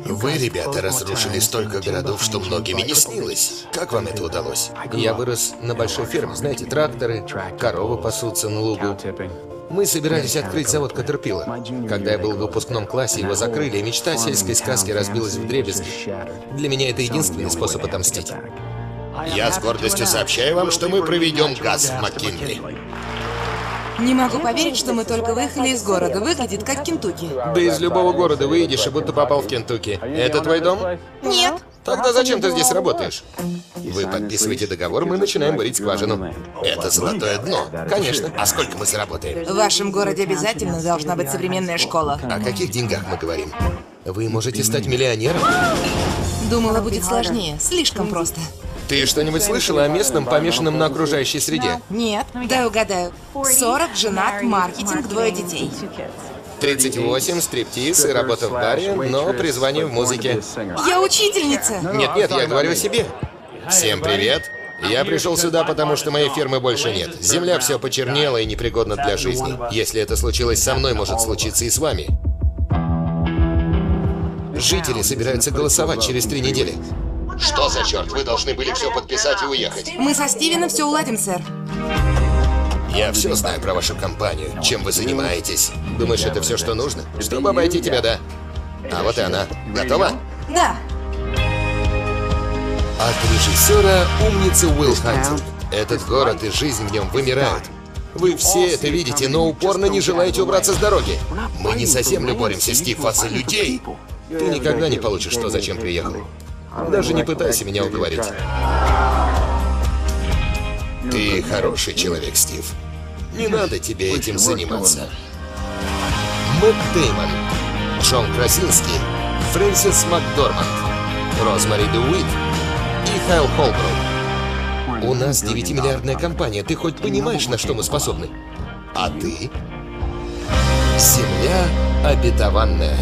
Вы, ребята, разрушили столько городов, что многим и не снилось. Как вам это удалось? Я вырос на большой ферме, знаете, тракторы, коровы пасутся на лугу. Мы собирались открыть завод Caterpillar. Когда я был в выпускном классе, его закрыли, и мечта сельской сказки разбилась вдребезги. Для меня это единственный способ отомстить. Я с гордостью сообщаю вам, что мы проведем газ в МакКинли. Не могу поверить, что мы только выехали из города. Выглядит как Кентукки. Да из любого города выедешь, и будто попал в Кентукки. Это твой дом? Нет. Тогда зачем ты здесь работаешь? Вы подписываете договор, мы начинаем бурить скважину. Это золотое дно. Конечно. А сколько мы заработаем? В вашем городе обязательно должна быть современная школа. О каких деньгах мы говорим? Вы можете стать миллионером? Думала, будет сложнее. Слишком просто. Ты что-нибудь слышала о местном, помешанном на окружающей среде? Нет. Дай угадаю. 40, женат, маркетинг, 2 детей. 38, стриптиз и работа в баре, но призвание в музыке. Я учительница. Нет, я говорю о себе. Всем привет. Я пришел сюда, потому что моей фирмы больше нет. Земля все почернела и непригодна для жизни. Если это случилось со мной, может случиться и с вами. Жители собираются голосовать через 3 недели. Что за черт? Вы должны были все подписать и уехать. Мы со Стивеном все уладим, сэр. Я все знаю про вашу компанию. Чем вы занимаетесь? Думаешь, это все, что нужно? Чтобы обойти тебя, да. А вот и она. Готова? Да. От режиссера умницы Уилл Хантинг. Этот город и жизнь в нем вымирают. Вы все это видите, но упорно не желаете убраться с дороги. Мы не за землю боремся, Стив, а за людей. Ты никогда не получишь то, зачем приехал. Даже не пытайся меня уговорить. Ты хороший человек, Стив. Не надо тебе этим заниматься. Мэтт Дэймон, Джон Красинский, Фрэнсис Макдорманд, Розмари Дуит и Хайл Холбрук. У нас 9-миллиардная компания. Ты хоть понимаешь, на что мы способны? А ты? Земля обетованная.